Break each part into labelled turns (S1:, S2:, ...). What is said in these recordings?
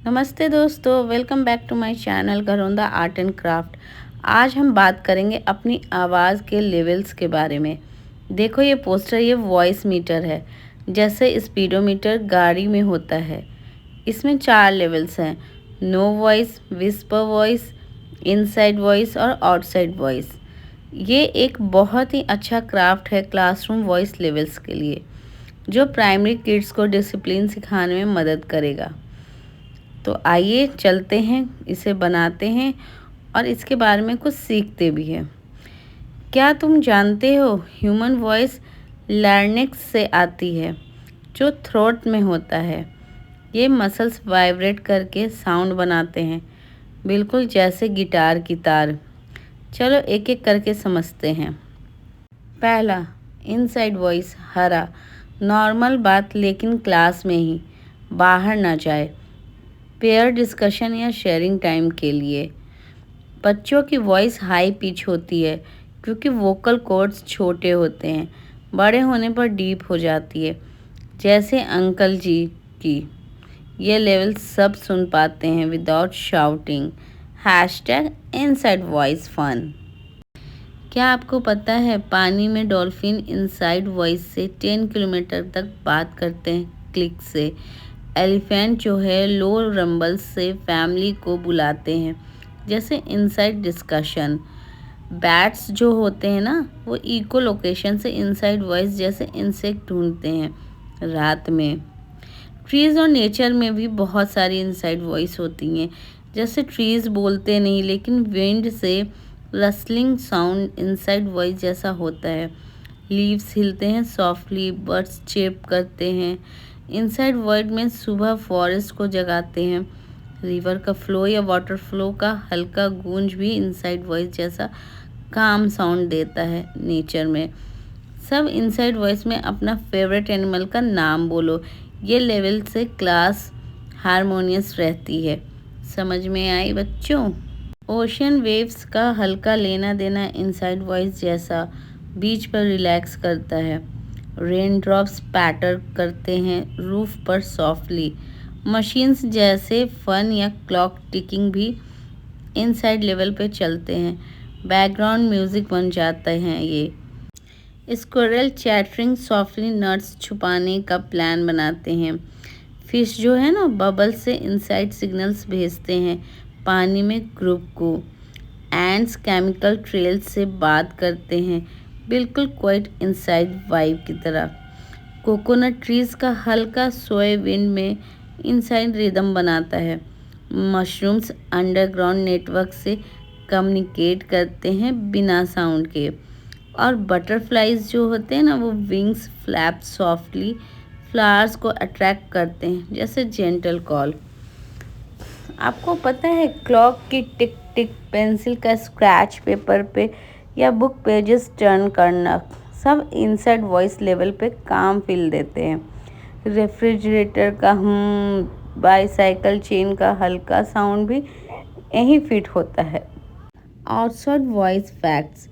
S1: नमस्ते दोस्तों, welcome back to my channel Gharaunda art and craft. आज हम बात करेंगे अपनी आवाज़ के लेवल्स के बारे में। देखो ये पोस्टर, ये वॉइस मीटर है, जैसे स्पीडोमीटर गाड़ी में होता है। इसमें 4 लेवल्स हैं: no voice, whisper voice, inside voice और आउटसाइड वॉइस। ये एक बहुत ही अच्छा क्राफ्ट है क्लासरूम वॉइस लेवल्स के लिए, जो प्राइमरी किड्स को डिसिप्लिन सिखाने में मदद करेगा। तो आइए चलते हैं, इसे बनाते हैं और इसके बारे में कुछ सीखते भी हैं। क्या तुम जानते हो, ह्यूमन वॉइस लैरिंक्स से आती है, जो थ्रोट में होता है। ये मसल्स वाइब्रेट करके साउंड बनाते हैं, बिल्कुल जैसे गिटार की तार। चलो एक एक करके समझते हैं। पहला, इनसाइड वॉइस हरा, नॉर्मल बात लेकिन क्लास में ही, बाहर ना जाए। पेयर डिस्कशन या शेयरिंग टाइम के लिए। बच्चों की वॉइस हाई पिच होती है क्योंकि वोकल कॉर्ड्स छोटे होते हैं, बड़े होने पर डीप हो जाती है, जैसे अंकल जी की। ये लेवल सब सुन पाते हैं without shouting. Hashtag inside voice fun. क्या आपको पता है पानी में डॉल्फिन इनसाइड वॉइस से 10 किलोमीटर तक बात करते हैं क्लिक से। एलिफेंट जो है लो रंबल से फैमिली को बुलाते हैं, जैसे इनसाइड डिस्कशन। बैट्स जो होते हैं ना, वो इको लोकेशन से इनसाइड वॉइस जैसे इंसेक्ट ढूंढते हैं रात में। ट्रीज़ और नेचर में भी बहुत सारी इनसाइड वॉइस होती हैं, जैसे ट्रीज़ बोलते नहीं लेकिन विंड से रसलिंग साउंड इनसाइड वॉइस जैसा होता है। लीव्स हिलते हैं सॉफ्टली, बर्ड्स चेप करते हैं। इनसाइड वर्ड में सुबह फॉरेस्ट को जगाते हैं। रिवर का फ्लो या वाटर फ्लो का हल्का गूंज भी इनसाइड वॉइस जैसा काम साउंड देता है नेचर में। सब इनसाइड वॉइस में अपना फेवरेट एनिमल का नाम बोलो। ये लेवल से क्लास हारमोनियस रहती है। समझ में आई बच्चों? ओशन वेव्स का हल्का लेना देना इनसाइड वॉइस जैसा बीच पर रिलैक्स करता है। रेन ड्रॉप्स पैटर करते हैं रूफ पर सॉफ्टली। मशीन्स जैसे फन या क्लॉक टिकिंग भी इनसाइड लेवल पे चलते हैं, बैकग्राउंड म्यूजिक बन जाते हैं ये। स्क्विरल चैटरिंग सॉफ्टली नट्स छुपाने का प्लान बनाते हैं। फिश जो है ना, बबल से इनसाइड सिग्नल्स भेजते हैं पानी में ग्रुप को। एंड्स केमिकल ट्रेल से बात करते हैं, बिल्कुल क्वाइट इनसाइड वाइब की तरह। कोकोनट ट्रीज़ का हल्का सोए विंड में इनसाइड रिदम बनाता है। मशरूम्स अंडरग्राउंड नेटवर्क से कम्युनिकेट करते हैं बिना साउंड के। और बटरफ्लाइज जो होते हैं ना, वो विंग्स फ्लैप सॉफ्टली फ्लावर्स को अट्रैक्ट करते हैं, जैसे जेंटल कॉल। आपको पता है क्लॉक की टिक टिक, पेंसिल का स्क्रैच पेपर पे या बुक पेजेस टर्न करना, सब इनसाइड वॉइस लेवल पे काम फील देते हैं। रेफ्रिजरेटर का बाईसाइकिल चेन का हल्का साउंड भी यहीं फिट होता है। Outside voice facts.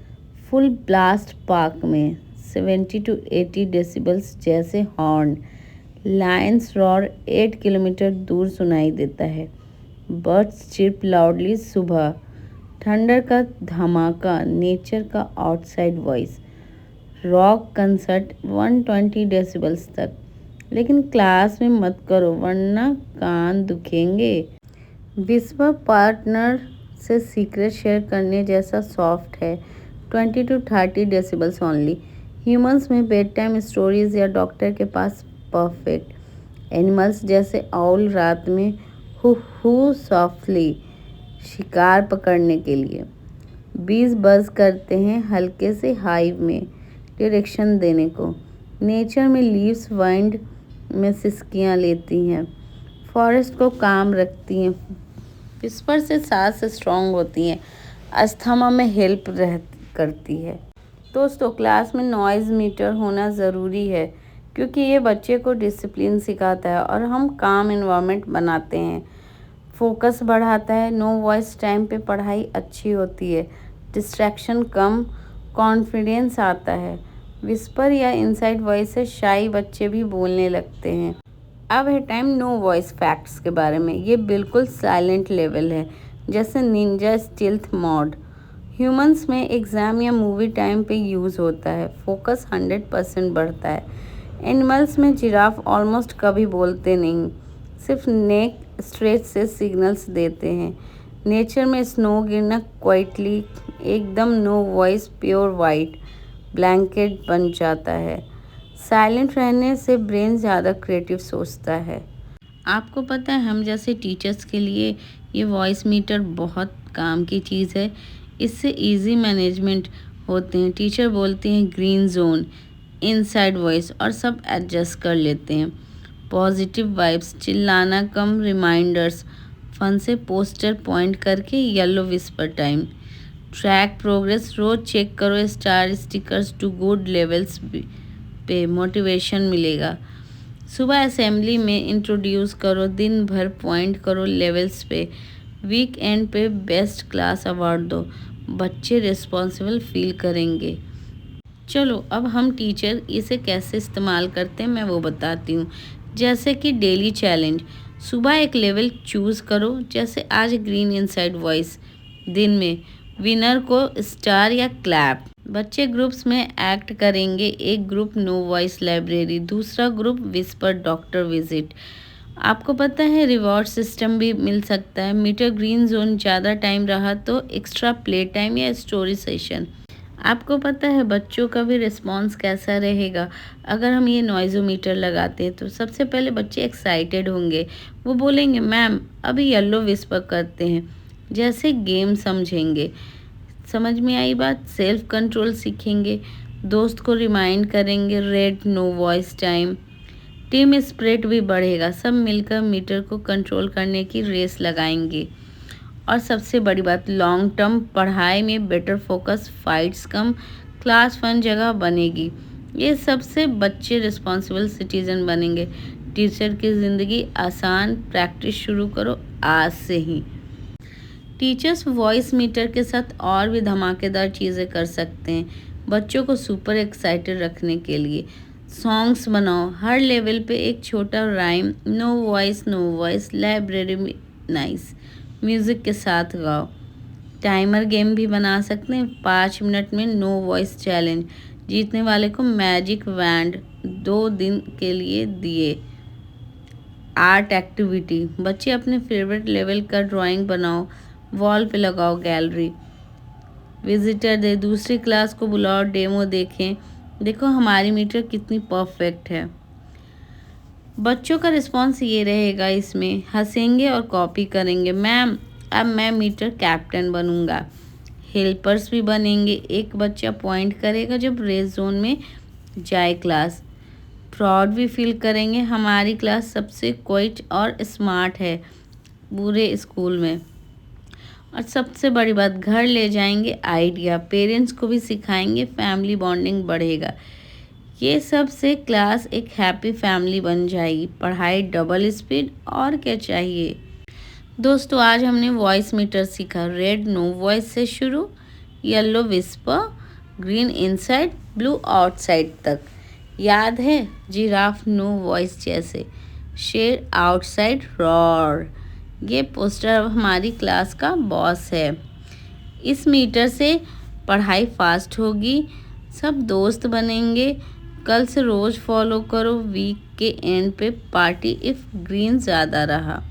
S1: Full blast park में 70 to 80 डेसिबल्स जैसे हॉर्न। लायंस रॉर 8 किलोमीटर दूर सुनाई देता है। बर्ड्स चिर्प लाउडली सुबह। थंडर का धमाका नेचर का outside voice. Rock concert 120 decibels तक, लेकिन क्लास में मत करो वरना कान दुखेंगे। विस्पर पार्टनर से सीक्रेट शेयर करने जैसा सॉफ्ट है, 20 to 30 डेसिबल्स ओनली। ह्यूमंस में बेड टाइम स्टोरीज या डॉक्टर के पास परफेक्ट। एनिमल्स जैसे आउल रात में हु सॉफ्टली, शिकार पकड़ने के लिए। बीज बज करते हैं हल्के से हाइव में, डायरेक्शन देने को। नेचर में लीव्स वाइंड में सिसकियाँ लेती हैं, फॉरेस्ट को काम रखती हैं। विस्पर से सांस स्ट्रॉन्ग होती हैं, अस्थमा में हेल्प करती है। दोस्तों, क्लास में नॉइज़ मीटर होना ज़रूरी है क्योंकि ये बच्चे को डिसिप्लिन सिखाता है और हम काम एनवायरनमेंट बनाते हैं। फोकस बढ़ाता है। नो वॉइस टाइम पे पढ़ाई अच्छी होती है, डिस्ट्रैक्शन कम, कॉन्फिडेंस आता है। विस्पर या इनसाइड वॉइस से शाई बच्चे भी बोलने लगते हैं। अब है टाइम नो वॉइस फैक्ट्स के बारे में। ये बिल्कुल साइलेंट लेवल है, जैसे निंजा स्टील्थ मोड। ह्यूमंस में एग्ज़ाम या मूवी टाइम पे यूज़ होता है। फोकस 100% बढ़ता है। एनिमल्स में जिराफ ऑलमोस्ट कभी बोलते नहीं, सिर्फ नेक स्ट्रेच से सिग्नल्स देते हैं। नेचर में स्नो गिरना क्वाइटली, एकदम no voice, pure white blanket बन जाता है। साइलेंट रहने से ब्रेन ज़्यादा क्रिएटिव सोचता है। आपको पता है, हम जैसे टीचर्स के लिए ये वॉइस मीटर बहुत काम की चीज़ है। इससे इजी मैनेजमेंट होते हैं। टीचर बोलते हैं ग्रीन जोन, इनसाइड वॉइस, और सब एडजस्ट कर लेते हैं। पॉजिटिव वाइब्स, चिल्लाना कम, रिमाइंडर्स, फन से पोस्टर पॉइंट करके, yellow whisper time. Track progress, रोज चेक करो, star stickers to good levels पे मोटिवेशन मिलेगा। सुबह असेंबली में इंट्रोड्यूस करो, दिन भर पॉइंट करो लेवल्स पे। वीक एंड पे बेस्ट क्लास अवार्ड दो, बच्चे रिस्पॉन्सिबल फील करेंगे। चलो अब हम टीचर इसे कैसे इस्तेमाल करते हैं मैं वो बताती हूँ। जैसे कि डेली चैलेंज, सुबह एक लेवल चूज़ करो, जैसे आज ग्रीन इनसाइड वॉइस। दिन में विनर को स्टार या क्लैप। बच्चे ग्रुप्स में एक्ट करेंगे। एक ग्रुप नो वॉइस लाइब्रेरी, दूसरा ग्रुप विस्पर डॉक्टर विजिट। आपको पता है रिवॉर्ड सिस्टम भी मिल सकता है। मीटर ग्रीन जोन ज़्यादा टाइम रहा तो एक्स्ट्रा प्ले टाइम या स्टोरी सेशन। आपको पता है बच्चों का भी रिस्पॉन्स कैसा रहेगा। अगर हम ये नॉइज़ोमीटर लगाते हैं तो सबसे पहले बच्चे एक्साइटेड होंगे। वो बोलेंगे मैम अभी येलो विस्पर करते हैं, जैसे गेम समझेंगे। समझ में आई बात? सेल्फ कंट्रोल सीखेंगे, दोस्त को रिमाइंड करेंगे, red no voice time. Team spirit भी बढ़ेगा, सब मिलकर मीटर को कंट्रोल करने की रेस लगाएंगे। और सबसे बड़ी बात, लॉन्ग टर्म पढ़ाई में बेटर फोकस, फाइट्स कम, क्लास फन जगह बनेगी। ये सबसे बच्चे रिस्पॉन्सिबल सिटीजन बनेंगे। टीचर की ज़िंदगी आसान, प्रैक्टिस शुरू करो आज से ही। टीचर्स वॉइस मीटर के साथ और भी धमाकेदार चीज़ें कर सकते हैं। बच्चों को सुपर एक्साइटेड रखने के लिए सॉन्ग्स बनाओ, हर लेवल पे एक छोटा राइम, नो वॉइस लाइब्रेरी में नाइस म्यूज़िक के साथ गाओ। टाइमर गेम भी बना सकते हैं, 5 मिनट में नो वॉइस चैलेंज। जीतने वाले को मैजिक वैंड 2 दिन के लिए दिए। आर्ट एक्टिविटी, बच्चे अपने फेवरेट लेवल का ड्राइंग बनाओ, वॉल पे लगाओ गैलरी। विजिटर दे, दूसरी क्लास को बुलाओ, डेमो देखें, देखो हमारी मीटर कितनी परफेक्ट है। बच्चों का रिस्पॉन्स ये रहेगा, इसमें हंसेंगे और कॉपी करेंगे। मैम अब मैं मीटर कैप्टन बनूंगा। हेल्पर्स भी बनेंगे, एक बच्चा पॉइंट करेगा जब रेस जोन में जाए क्लास। प्राउड भी फील करेंगे, हमारी क्लास सबसे क्वाइट और स्मार्ट है पूरे स्कूल में। और सबसे बड़ी बात, घर ले जाएंगे आइडिया, पेरेंट्स को भी सिखाएंगे, फैमिली बॉन्डिंग बढ़ेगा। ये सब से क्लास एक हैप्पी फैमिली बन जाएगी। पढ़ाई डबल स्पीड, और क्या चाहिए। दोस्तों आज हमने वॉइस मीटर सीखा। रेड नो वॉइस से शुरू, yellow whisper, green inside, blue outside तक। याद है जिराफ नो वॉइस जैसे, शेर आउटसाइड रॉर। ये पोस्टर अब हमारी क्लास का बॉस है। इस मीटर से पढ़ाई फास्ट होगी, सब दोस्त बनेंगे। कल से रोज़ फॉलो करो, वीक के एंड पे पार्टी इफ़ ग्रीन ज़्यादा रहा।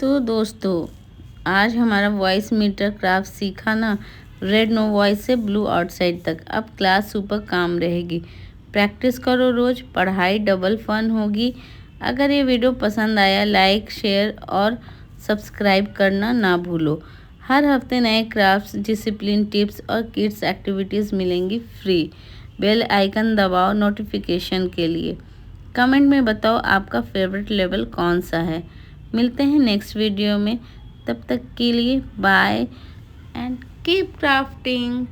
S1: तो दोस्तों, आज हमारा वॉइस मीटर क्राफ्ट सीखा ना। रेड नो वॉइस से ब्लू आउटसाइड तक। अब क्लास सुपर काम रहेगी। प्रैक्टिस करो रोज, पढ़ाई डबल फन होगी। अगर ये वीडियो पसंद आया, लाइक शेयर और सब्सक्राइब करना ना भूलो। हर हफ्ते नए क्राफ्ट्स, डिसिप्लिन टिप्स और किड्स एक्टिविटीज़ मिलेंगी फ्री। बेल आइकन दबाओ नोटिफिकेशन के लिए। कमेंट में बताओ आपका फेवरेट लेवल कौन सा है। मिलते हैं नेक्स्ट वीडियो में। तब तक के लिए बाय एंड कीप क्राफ्टिंग।